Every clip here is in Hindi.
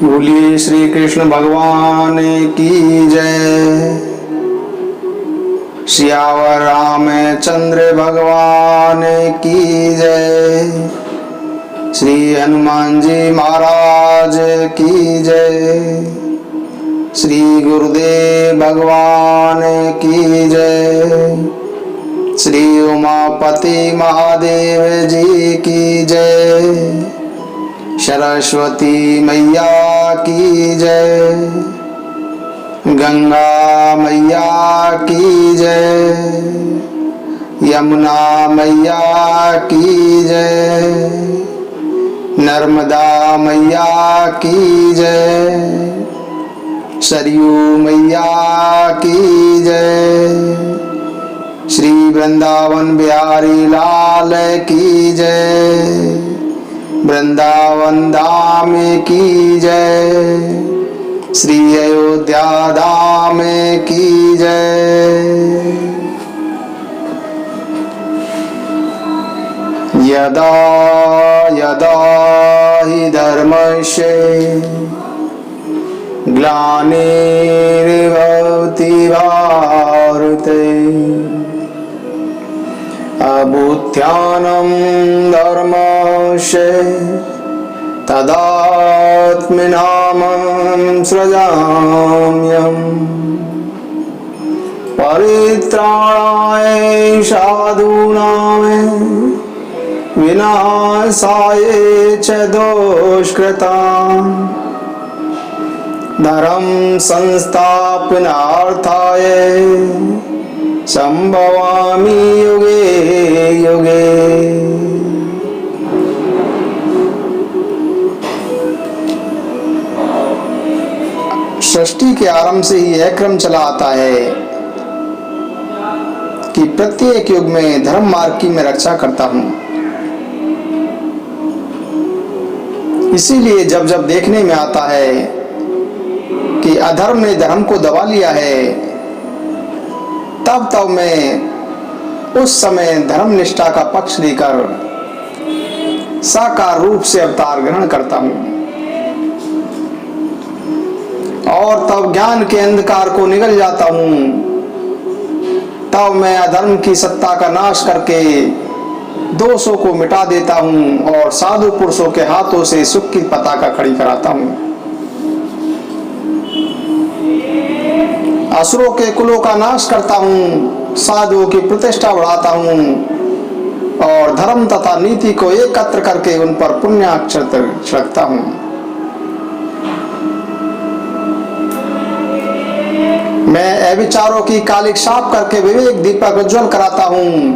बोलिए श्री कृष्ण भगवान की जय। सियावर रामचंद्र भगवान की जय। श्री हनुमान जी महाराज की जय। श्री गुरुदेव भगवान की जय। श्री उमापति महादेव जी की जय। सरस्वती मैया की जय। गंगा मैया की जय। यमुना मैया की जय। नर्मदा मैया की जय। सरयू मैया की जय। श्री वृंदावन बिहारी लाल की जय। वृंदावन धाम की जय। श्री अयोध्या धाम की जय। यदा यदा हि धर्मस्य ग्लानिर्भवति भारते अभूत्थानं धर्मस्य तदात्मनामं सृजाम्यहम्। परित्राणाय साधूनां विनाशाय च दुष्कृताम् धर्म संस्थापनार्थाय संभवामि युगे युगे। सृष्टि के आरंभ से ही यह क्रम चला आता है कि प्रत्येक युग में धर्म मार्ग की मैं रक्षा करता हूं। इसीलिए जब जब देखने में आता है कि अधर्म ने धर्म को दबा लिया है, तब तब मैं उस समय धर्म निष्ठा का पक्ष लेकर साकार रूप से अवतार ग्रहण करता हूं और तब ज्ञान के अंधकार को निगल जाता हूं। तब मैं अधर्म की सत्ता का नाश करके दोषों को मिटा देता हूं और साधु पुरुषों के हाथों से सुख की पताका खड़ी कराता हूं। असुरों के कुलों का नाश करता हूं, साधुओं की प्रतिष्ठा बढ़ाता हूं और धर्म तथा नीति को एकत्र करके उन पर पुण्याक्षर रखता हूं। मैं अविचारों की कालिक साफ करके विवेक दीपक उज्ज्वल कराता हूं,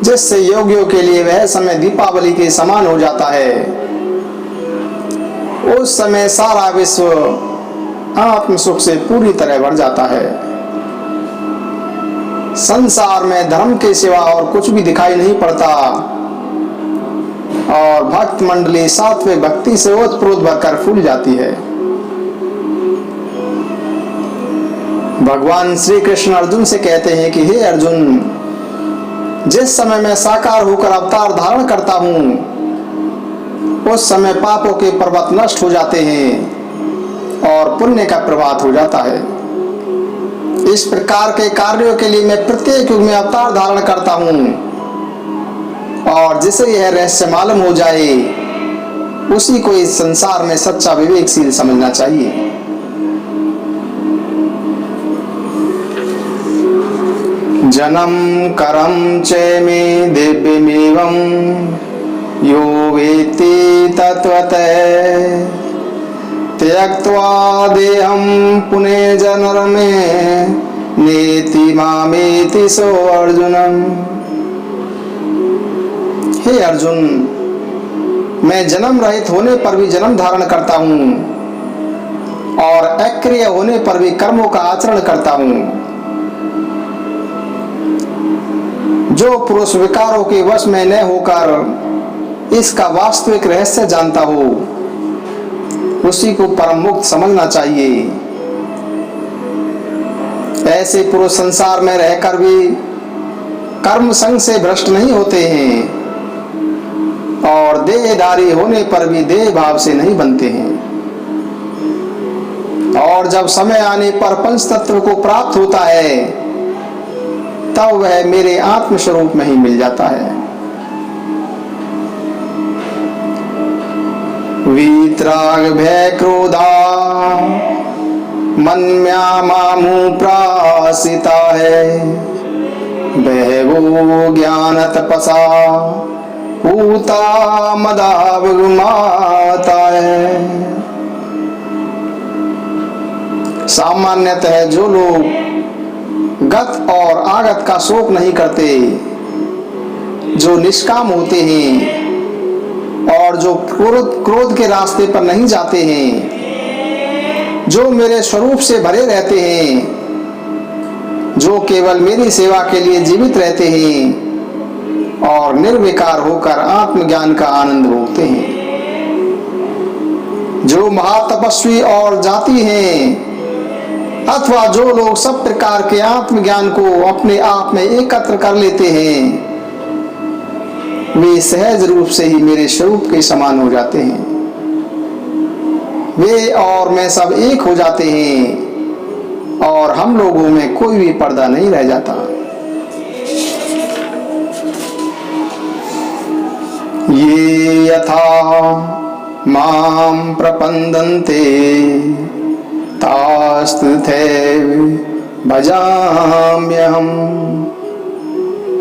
जिससे योगियों के लिए वह समय दीपावली के समान हो जाता है। उस समय सारा विश्व आत्म सुख से पूरी तरह भर जाता है। संसार में धर्म के सिवा और कुछ भी दिखाई नहीं पड़ता और भक्त मंडली सात्विक भक्ति से ओतप्रोत भरकर फूल जाती है। भगवान श्री कृष्ण अर्जुन से कहते हैं कि हे अर्जुन, जिस समय मैं साकार होकर अवतार धारण करता हूं, उस समय पापों के पर्वत नष्ट हो जाते हैं और पुण्य का प्रभात हो जाता है। इस प्रकार के कार्यों के लिए मैं प्रत्येक युग में अवतार धारण करता हूं और जिसे यह रहस्य मालूम हो जाए, उसी को इस संसार में सच्चा विवेकशील समझना चाहिए। जन्म करम च मे दिव्यमेवं यो वेत्ति तत्वतः त्यक्त्वा देहं पुनः जन्मे नेति मामेति सो अर्जुनम्। हे अर्जुन, मैं जन्म रहित होने पर भी जन्म धारण करता हूं और अक्रिय होने पर भी कर्मों का आचरण करता हूं। जो पुरुष विकारों के वश में न होकर इसका वास्तविक रहस्य जानता हो, उसी को परम मुक्त समझना चाहिए। ऐसे पुरुष संसार में रहकर भी कर्म संग से भ्रष्ट नहीं होते हैं और देहधारी होने पर भी देह भाव से नहीं बनते हैं। और जब समय आने पर पंच तत्व को प्राप्त होता है तब वह मेरे आत्म स्वरूप में ही मिल जाता है। वीतराग भय क्रोधा मन मामू प्रासिता है, बहवो ज्ञान तपसा पूता मदावगमाता है। सामान्यतः जो लोग गत और आगत का शोक नहीं करते, जो निष्काम होते हैं और जो क्रोध के रास्ते पर नहीं जाते हैं, जो मेरे स्वरूप से भरे रहते हैं, जो केवल मेरी सेवा के लिए जीवित रहते हैं और निर्विकार होकर आत्मज्ञान का आनंद भोगते हैं, जो महातपस्वी और जाति हैं अथवा जो लोग सब प्रकार के आत्मज्ञान को अपने आप में एकत्र कर लेते हैं, वे सहज रूप से ही मेरे स्वरूप के समान हो जाते हैं। वे और मैं सब एक हो जाते हैं और हम लोगों में कोई भी पर्दा नहीं रह जाता। ये यथा माम प्रपंदन्ते तास्तथैव भजाम्यहम्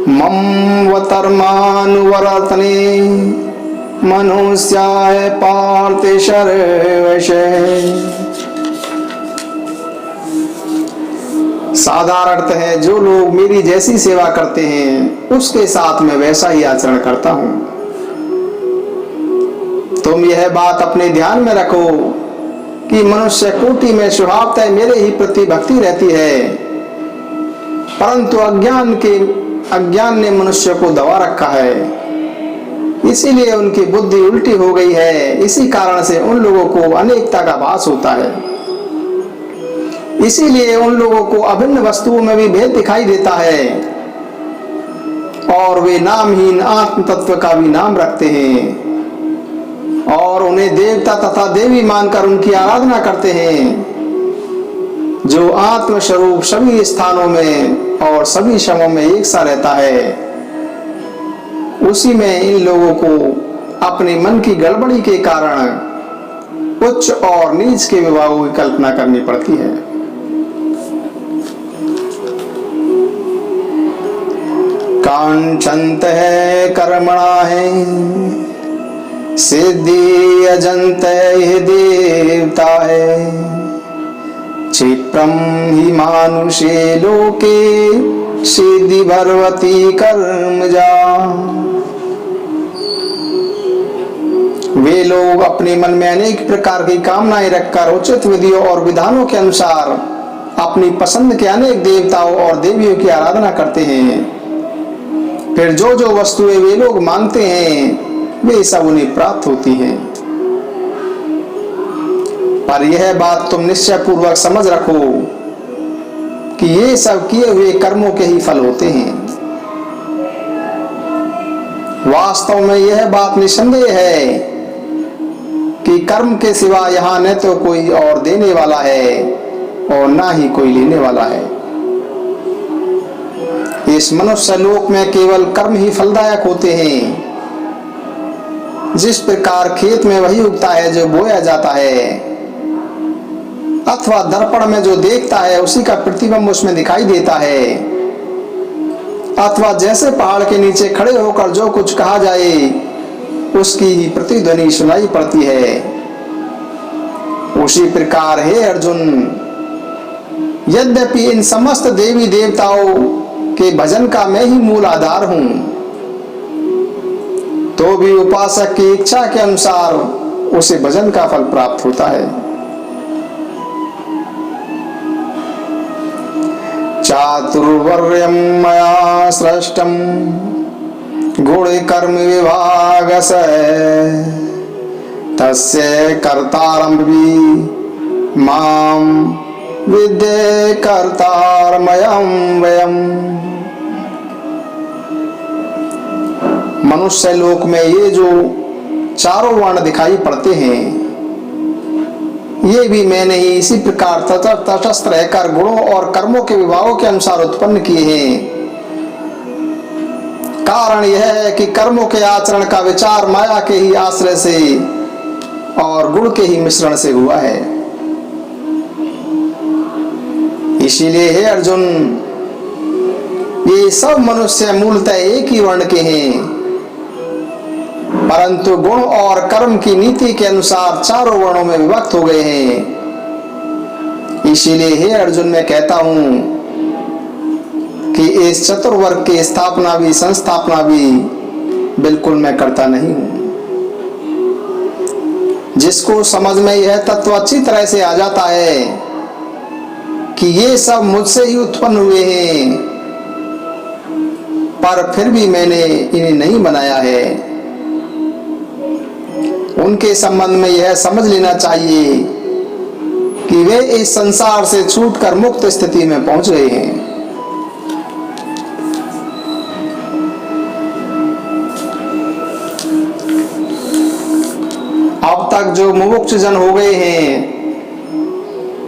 मम वतर्मानुवर्तने मनुष्याय पार्थ सर्वशः। साधारणतः है जो लोग मेरी जैसी सेवा करते हैं उसके साथ मैं वैसा ही आचरण करता हूं। तुम यह बात अपने ध्यान में रखो कि मनुष्य कोटि में स्वभावतः मेरे ही प्रति भक्ति रहती है, परंतु अज्ञान ने मनुष्य को दबा रखा है, इसीलिए उनकी बुद्धि उल्टी हो गई है। इसी कारण से उन लोगों को अनेकता का भास होता है, इसीलिए उन लोगों को अभिन्न वस्तुओं में भी भेद दिखाई देता है और वे नामहीन आत्म तत्व का भी नाम रखते हैं और उन्हें देवता तथा देवी मानकर उनकी आराधना करते हैं। जो आत्म स्वरूप सभी स्थानों में और सभी समयों में एक सा रहता है, उसी में इन लोगों को अपने मन की गड़बड़ी के कारण उच्च और नीच के विभागों की कल्पना करनी पड़ती है। कांक्षन्त है कर्मणा है सिद्धि अजंत देवता है, क्षिप्रम ही मानुषे लोके सिद्धि भरवती कर्म जा। वे लोग अपने मन में अनेक प्रकार की कामनाएं रखकर उचित विधियों और विधानों के अनुसार अपनी पसंद के अनेक देवताओं और देवियों की आराधना करते हैं। फिर जो जो वस्तुएं वे लोग मांगते हैं वे सब उन्हें प्राप्त होती हैं। पर यह बात तुम निश्चय पूर्वक समझ रखो कि ये सब किए हुए कर्मों के ही फल होते हैं। वास्तव में यह बात निसंदेह है कि कर्म के सिवा यहाँ न तो कोई और देने वाला है और ना ही कोई लेने वाला है। इस मनुष्य लोक में केवल कर्म ही फलदायक होते हैं। जिस प्रकार खेत में वही उगता है जो बोया जाता है, अथवा दर्पण में जो देखता है उसी का प्रतिबिंब उसमें दिखाई देता है, अथवा जैसे पहाड़ के नीचे खड़े होकर जो कुछ कहा जाए उसकी ही प्रतिध्वनि सुनाई पड़ती है, उसी प्रकार हे अर्जुन, यद्यपि इन समस्त देवी देवताओं के भजन का मैं ही मूल आधार हूं, तो भी उपासक की इच्छा के अनुसार उसे भजन का फल प्राप्त होता है। चातुर्वर्ण्यं मया सृष्टं गुण कर्म विभागस्य तस्य कर्तारं मां विद्ये कर्तारमयं वयम्। मनुष्य लोक में ये जो चारों वर्ण दिखाई पड़ते हैं, ये भी मैंने ही इसी प्रकार तटस्थ रहकर गुणों और कर्मों के विभागों के अनुसार उत्पन्न किए हैं। कारण यह है कि कर्मों के आचरण का विचार माया के ही आश्रय से और गुण के ही मिश्रण से हुआ है। इसीलिए हे अर्जुन, ये सब मनुष्य मूलतः एक ही वर्ण के हैं, परंतु गुण और कर्म की नीति के अनुसार चारों वर्णों में विभक्त हो गए हैं। इसीलिए हे अर्जुन, मैं कहता हूं कि इस चतुर्वर्ग की स्थापना भी संस्थापना भी बिल्कुल मैं करता नहीं हूं। जिसको समझ में यह तत्व अच्छी तरह से आ जाता है कि ये सब मुझसे ही उत्पन्न हुए हैं, पर फिर भी मैंने इन्हें नहीं बनाया है, उनके संबंध में यह समझ लेना चाहिए कि वे इस संसार से छूटकर मुक्त स्थिति में पहुंच गए हैं। अब तक जो मुमुक्ष जन हो गए हैं,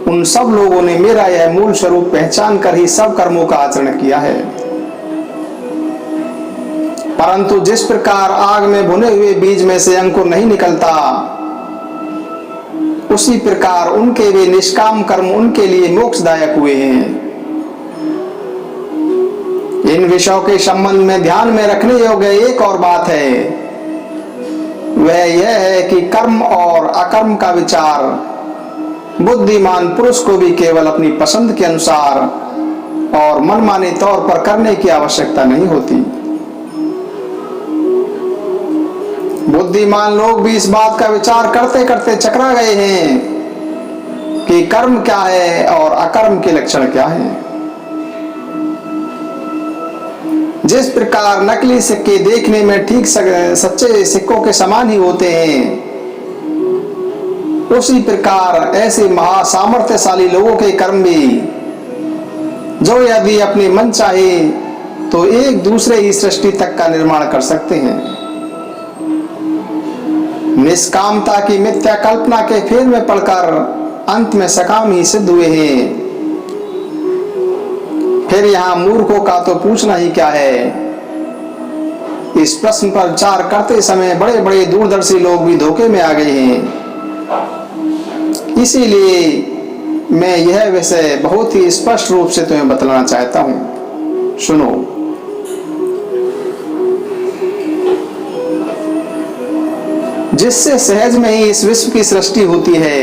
उन सब लोगों ने मेरा यह मूल स्वरूप पहचान कर ही सब कर्मों का आचरण किया है। परंतु जिस प्रकार आग में भुने हुए बीज में से अंकुर नहीं निकलता, उसी प्रकार उनके वे निष्काम कर्म उनके लिए मोक्षदायक हुए हैं। इन विषयों के संबंध में ध्यान में रखने योग्य एक और बात है, वह यह है कि कर्म और अकर्म का विचार बुद्धिमान पुरुष को भी केवल अपनी पसंद के अनुसार और मनमाने तौर पर करने की आवश्यकता नहीं होती। बुद्धिमान लोग भी इस बात का विचार करते करते चकरा गए हैं कि कर्म क्या है और अकर्म के लक्षण क्या है। जिस प्रकार नकली सिक्के देखने में ठीक सच्चे सिक्कों के समान ही होते हैं, उसी प्रकार ऐसे महासामर्थ्यशाली लोगों के कर्म भी, जो यदि अपने मन चाहे तो एक दूसरे ही सृष्टि तक का निर्माण कर सकते हैं, निष्कामता की मिथ्या कल्पना के फेर में पड़कर अंत में सकाम ही सिद्ध हुए हैं। फिर यहाँ मूर्खों का तो पूछना ही क्या है। इस प्रश्न पर विचार करते समय बड़े बड़े दूरदर्शी लोग भी धोखे में आ गए हैं। इसीलिए मैं यह विषय बहुत ही स्पष्ट रूप से तुम्हें बतलाना चाहता हूं। सुनो, जिससे सहज में ही इस विश्व की सृष्टि होती है,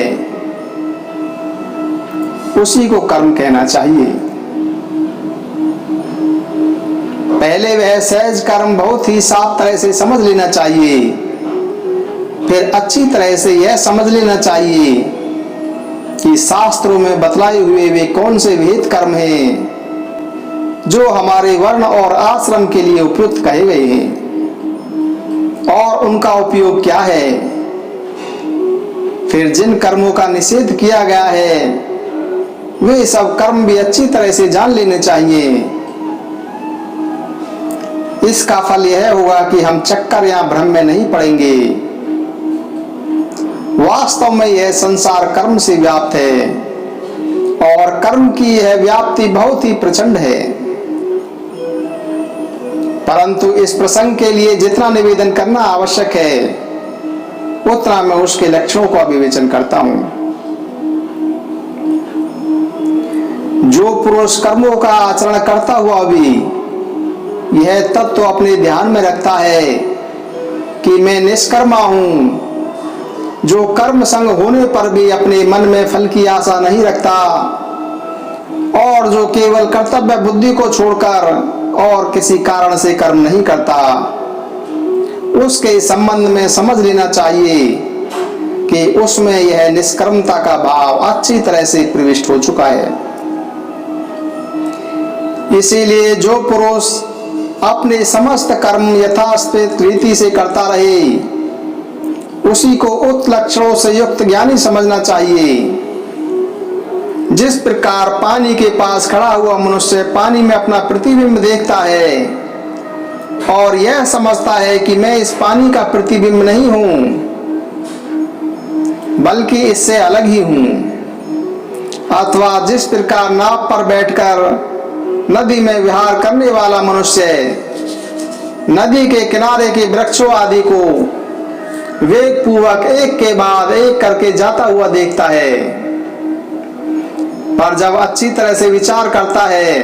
उसी को कर्म कहना चाहिए। पहले वह सहज कर्म बहुत ही साफ तरह से समझ लेना चाहिए, फिर अच्छी तरह से यह समझ लेना चाहिए कि शास्त्रों में बतलाए हुए वे कौन से विहित कर्म हैं जो हमारे वर्ण और आश्रम के लिए उपयुक्त कहे गए हैं, और उनका उपयोग क्या है। फिर जिन कर्मों का निषेध किया गया है, वे सब कर्म भी अच्छी तरह से जान लेने चाहिए। इसका फल यह होगा कि हम चक्कर या भ्रम में नहीं पड़ेंगे। वास्तव में यह संसार कर्म से व्याप्त है, और कर्म की यह व्याप्ति बहुत ही प्रचंड है। परंतु इस प्रसंग के लिए जितना निवेदन करना आवश्यक है, उतना मैं उसके लक्षणों का विवेचन करता हूं। जो पुरुष कर्मों का आचरण करता हुआ भी यह तत्व अपने ध्यान में रखता है कि मैं निष्कर्मा हूं, जो कर्म संग होने पर भी अपने मन में फल की आशा नहीं रखता, और जो केवल कर्तव्य बुद्धि को छोड़कर और किसी कारण से कर्म नहीं करता, उसके संबंध में समझ लेना चाहिए कि उसमें यह निष्कर्मता का भाव अच्छी तरह से प्रविष्ट हो चुका है। इसीलिए जो पुरुष अपने समस्त कर्म यथास्थित रीति से करता रहे, उसी को उक्त लक्षणों से युक्त ज्ञानी समझना चाहिए। जिस प्रकार पानी के पास खड़ा हुआ मनुष्य पानी में अपना प्रतिबिंब देखता है और यह समझता है कि मैं इस पानी का प्रतिबिंब नहीं हूं, बल्कि इससे अलग ही हूं। अथवा जिस प्रकार नाव पर बैठकर नदी में विहार करने वाला मनुष्य नदी के किनारे के वृक्षों आदि को वेग पूर्वक एक के बाद एक करके जाता हुआ देखता है, पर जब अच्छी तरह से विचार करता है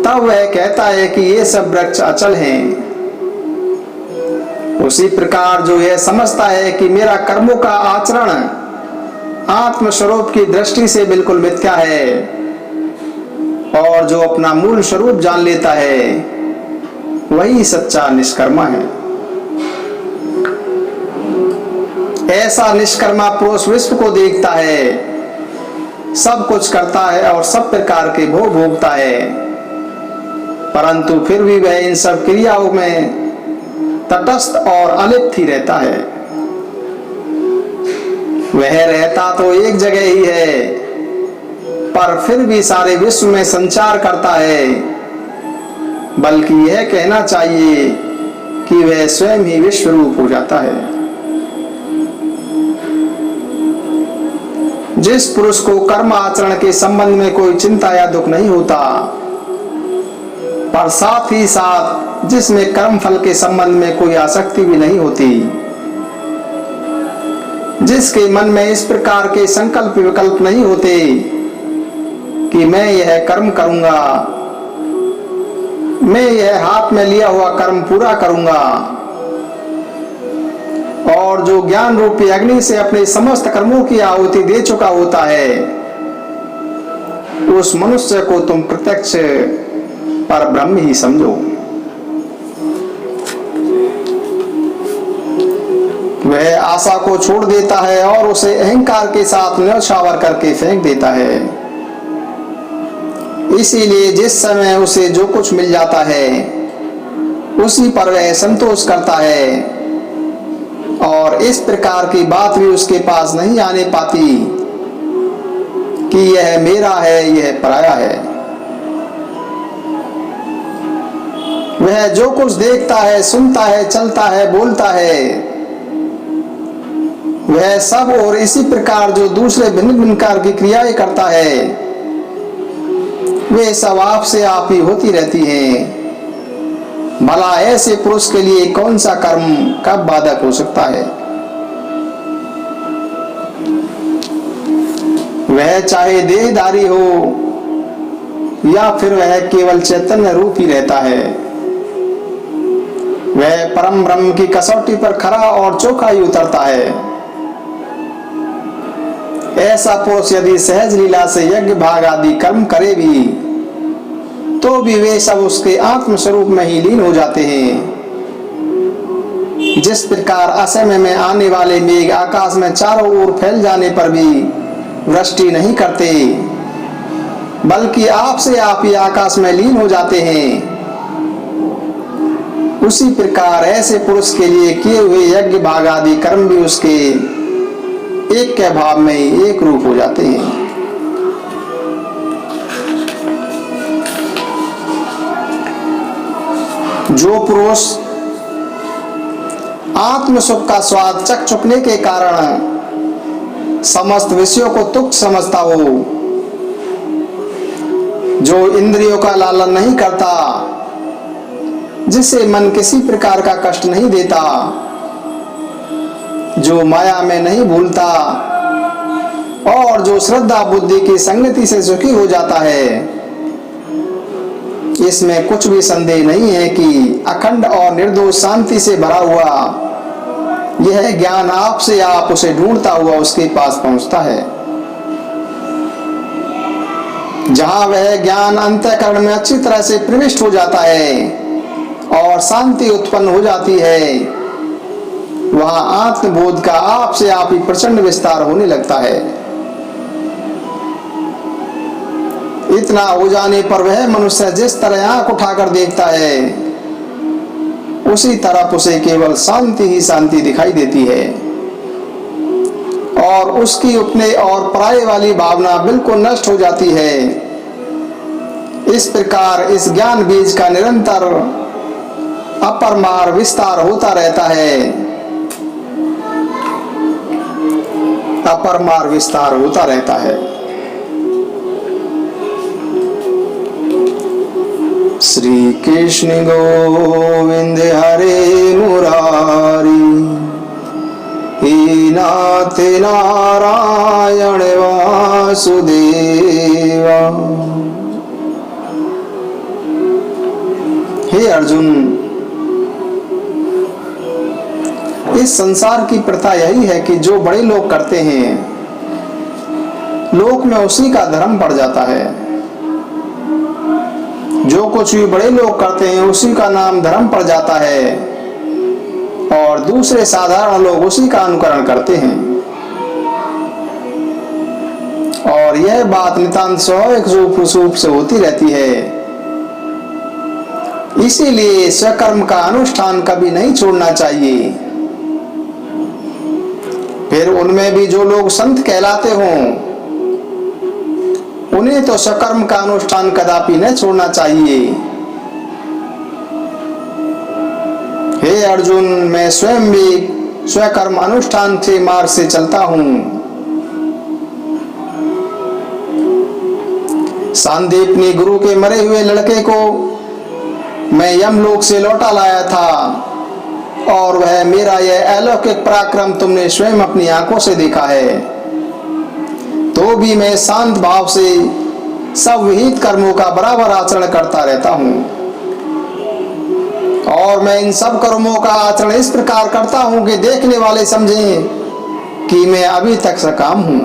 तब वह कहता है कि ये सब वृक्ष अचल हैं। उसी प्रकार जो यह समझता है कि मेरा कर्मों का आचरण आत्मस्वरूप की दृष्टि से बिल्कुल मिथ्या है, और जो अपना मूल स्वरूप जान लेता है वही सच्चा निष्कर्मा है। ऐसा निष्कर्मा पुरुष विश्व को देखता है, सब कुछ करता है और सब प्रकार के भोग भोगता है, परंतु फिर भी वह इन सब क्रियाओं में तटस्थ और अलिप्त ही रहता है। वह रहता तो एक जगह ही है, पर फिर भी सारे विश्व में संचार करता है, बल्कि यह कहना चाहिए कि वह स्वयं ही विश्व रूप हो जाता है। जिस पुरुष को कर्म आचरण के संबंध में कोई चिंता या दुख नहीं होता, पर साथ ही साथ जिसमें कर्म फल के संबंध में कोई आसक्ति भी नहीं होती, जिसके मन में इस प्रकार के संकल्प विकल्प नहीं होते कि मैं यह कर्म करूंगा, मैं यह हाथ में लिया हुआ कर्म पूरा करूंगा, और जो ज्ञान रूपी अग्नि से अपने समस्त कर्मों की आहुति दे चुका होता है, उस मनुष्य को तुम प्रत्यक्ष पर ब्रह्म ही समझो। वह आशा को छोड़ देता है और उसे अहंकार के साथ न्यौछावर करके फेंक देता है। इसीलिए जिस समय उसे जो कुछ मिल जाता है उसी पर वह संतोष करता है, और इस प्रकार की बात भी उसके पास नहीं आने पाती कि यह मेरा है, यह पराया है। वह जो कुछ देखता है, सुनता है, चलता है, बोलता है, वह सब और इसी प्रकार जो दूसरे भिन्न भिन्न प्रकार की क्रियाएं करता है, वे सब आप से आप ही होती रहती हैं। भला ऐसे पुरुष के लिए कौन सा कर्म कब बाधक हो सकता है? वह चाहे देहधारी हो या फिर वह केवल चैतन्य रूप ही रहता है, वह परम ब्रह्म की कसौटी पर खरा और चोखा ही उतरता है। ऐसा पुरुष यदि सहज लीला से यज्ञ भाग आदि कर्म करे भी तो भी वे सब उसके आत्म स्वरूप में ही लीन हो जाते हैं। जिस प्रकार असमय में आने वाले मेघ आकाश में चारों ओर फैल जाने पर भी वृष्टि नहीं करते, बल्कि आप से आप ही आकाश में लीन हो जाते हैं, उसी प्रकार ऐसे पुरुष के लिए किए हुए यज्ञ भाग आदि कर्म भी उसके एक के भाव में ही एक रूप हो जाते हैं। जो पुरुष आत्म सुख का स्वाद चख चुकने के कारण समस्त विषयों को तुच्छ समझता हो, जो इंद्रियों का लालन नहीं करता, जिसे मन किसी प्रकार का कष्ट नहीं देता, जो माया में नहीं भूलता और जो श्रद्धा बुद्धि की संगति से सुखी हो जाता है, इसमें कुछ भी संदेह नहीं है कि अखंड और निर्दोष शांति से भरा हुआ यह ज्ञान आप से आप उसे ढूंढता हुआ उसके पास पहुंचता है। जहां वह ज्ञान अंतःकरण में अच्छी तरह से प्रविष्ट हो जाता है और शांति उत्पन्न हो जाती है, वहां आत्मबोध का आप से आप ही प्रचंड विस्तार होने लगता है। इतना हो जाने पर वह मनुष्य जिस तरह आंख उठाकर देखता है उसी तरफ उसे केवल शांति ही शांति दिखाई देती है, और उसकी अपने और पराये वाली भावना बिल्कुल नष्ट हो जाती है। इस प्रकार इस ज्ञान बीज का निरंतर अपरमार विस्तार होता रहता है, अपरमार विस्तार होता रहता है। श्री कृष्ण गोविंद हरे मुरारी, हे नाथ नारायण वासुदेवा। हे अर्जुन, इस संसार की प्रथा यही है कि जो बड़े लोग करते हैं, लोक में उसी का धर्म पड़ जाता है। जो कुछ भी बड़े लोग करते हैं उसी का नाम धर्म पड़ जाता है और दूसरे साधारण लोग उसी का अनुकरण करते हैं। और यह बात नितांत स्वाभाविक रूप से होती रहती है। इसीलिए स्वकर्म का अनुष्ठान कभी नहीं छोड़ना चाहिए। फिर उनमें भी जो लोग संत कहलाते हों, उन्हें तो स्वकर्म का अनुष्ठान कदापि न छोड़ना चाहिए। हे अर्जुन, मैं स्वयं भी स्वकर्म अनुष्ठान के मार्ग से चलता हूं। सांदीपनी गुरु के मरे हुए लड़के को मैं यमलोक से लौटा लाया था और वह मेरा यह अलौकिक पराक्रम तुमने स्वयं अपनी आंखों से देखा है। तो भी मैं शांत भाव से सब विहित कर्मों का बराबर आचरण करता रहता हूँ और मैं इन सब कर्मों का आचरण इस प्रकार करता हूँ कि देखने वाले समझें कि मैं अभी तक सकाम हूँ।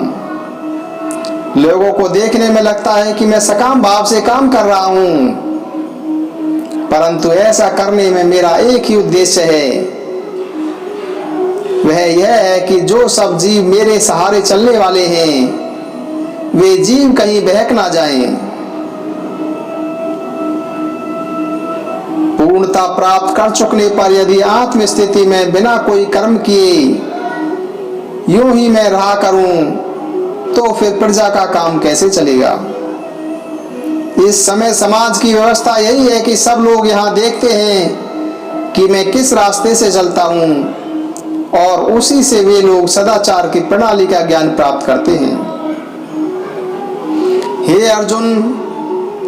लोगों को देखने में लगता है कि मैं सकाम भाव से काम कर रहा हूँ, परंतु ऐसा करने में मेरा एक ही उद्देश्य है। वह यह है कि जो सब जीव मेरे सहारे चलने वाले हैं, वे जीव कहीं बहक ना जाएं। पूर्णता प्राप्त कर चुकने पर यदि आत्म स्थिति में बिना कोई कर्म किए यूं ही मैं रहा करूं, तो फिर प्रजा का काम कैसे चलेगा। इस समय समाज की व्यवस्था यही है कि सब लोग यहाँ देखते हैं कि मैं किस रास्ते से चलता हूँ और उसी से वे लोग सदाचार की प्रणाली का ज्ञान प्राप्त करते हैं। हे अर्जुन,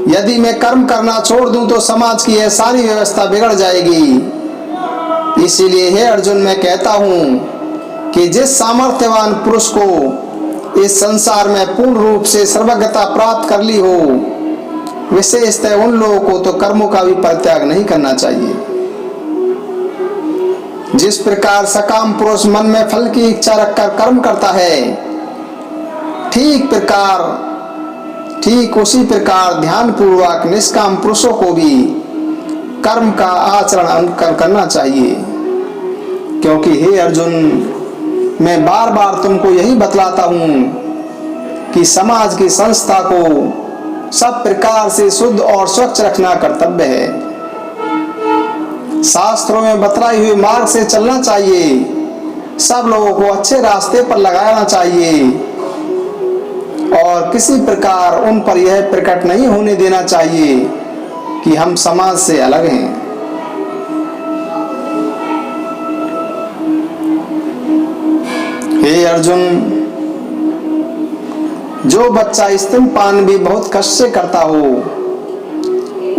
यदि मैं कर्म करना छोड़ दूं तो समाज की यह सारी व्यवस्था बिगड़ जाएगी। इसीलिए हे अर्जुन, मैं कहता हूं कि जिस सामर्थ्यवान पुरुष को इस संसार में पूर्ण रूप से सर्वज्ञता प्राप्त कर ली हो, विशेषतः उन लोगों को तो कर्मों का भी परित्याग नहीं करना चाहिए। जिस प्रकार सकाम पुरुष मन में फल की इच्छा रखकर कर्म करता है, ठीक उसी प्रकार ध्यान पूर्वक निष्काम पुरुषों को भी कर्म का आचरण करना चाहिए। क्योंकि हे अर्जुन, मैं बार बार तुमको यही बतलाता हूं कि समाज की संस्था को सब प्रकार से शुद्ध और स्वच्छ रखना कर्तव्य है। शास्त्रों में बतलाई हुए मार्ग से चलना चाहिए। सब लोगों को अच्छे रास्ते पर लगाना चाहिए और किसी प्रकार उन पर यह प्रकट नहीं होने देना चाहिए कि हम समाज से अलग हैं। हे अर्जुन, जो बच्चा स्तनपान भी बहुत कष्ट से करता हो,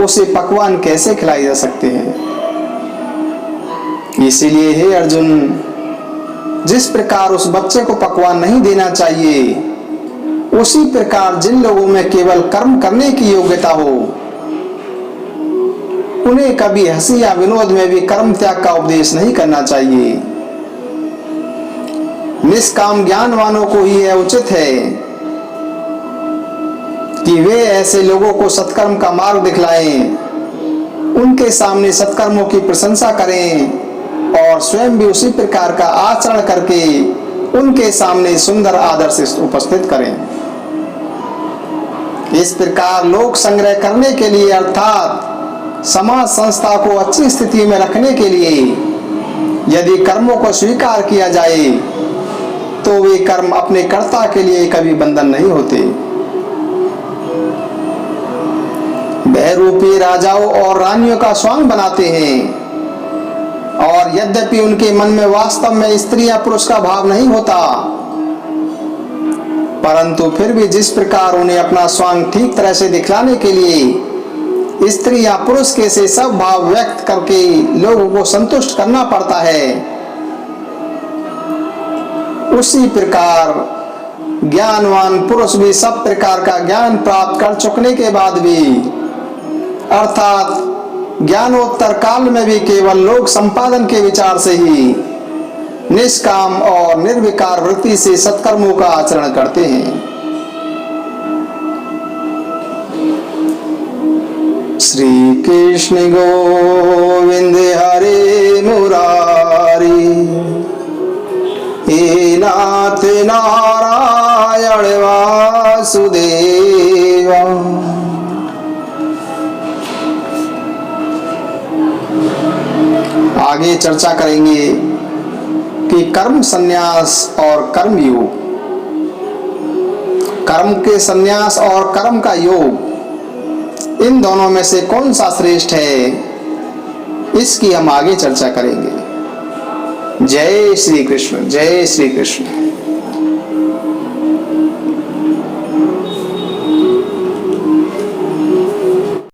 उसे पकवान कैसे खिलाए जा सकते हैं। इसीलिए हे अर्जुन, जिस प्रकार उस बच्चे को पकवान नहीं देना चाहिए, उसी प्रकार जिन लोगों में केवल कर्म करने की योग्यता हो, उन्हें कभी हंसी या विनोद में भी कर्म त्याग का उपदेश नहीं करना चाहिए। निष्काम ज्ञानवानों को ही यह उचित है कि वे ऐसे लोगों को सत्कर्म का मार्ग दिखलाएं, उनके सामने सत्कर्मों की प्रशंसा करें और स्वयं भी उसी प्रकार का आचरण करके उनके सामने सुंदर आदर्श उपस्थित करें। इस प्रकार लोक संग्रह करने के लिए अर्थात समाज संस्था को अच्छी स्थिति में रखने के लिए यदि कर्मों को स्वीकार किया जाए, तो वे कर्म अपने कर्ता के लिए कभी बंधन नहीं होते। बहरूपी राजाओं और रानियों का स्वांग बनाते हैं और यद्यपि उनके मन में वास्तव में स्त्री या पुरुष का भाव नहीं होता, परंतु फिर भी जिस प्रकार उन्हें अपना स्वांग ठीक तरह से दिखलाने के लिए स्त्री या पुरुष के से सब भाव व्यक्त करके लोगों को संतुष्ट करना पड़ता है, उसी प्रकार ज्ञानवान पुरुष भी सब प्रकार का ज्ञान प्राप्त कर चुकने के बाद भी, अर्थात ज्ञानोत्तर काल में भी केवल लोक संपादन के विचार से ही निष्काम और निर्विकार वृत्ति से सत्कर्मों का आचरण करते हैं। श्री कृष्ण गोविंद हरे मुरारी, हे नाथ नारायण वासुदेवा। आगे चर्चा करेंगे कि कर्म संन्यास और कर्म योग, कर्म के संन्यास और कर्म का योग, इन दोनों में से कौन सा श्रेष्ठ है, इसकी हम आगे चर्चा करेंगे। जय श्री कृष्ण, जय श्री कृष्ण।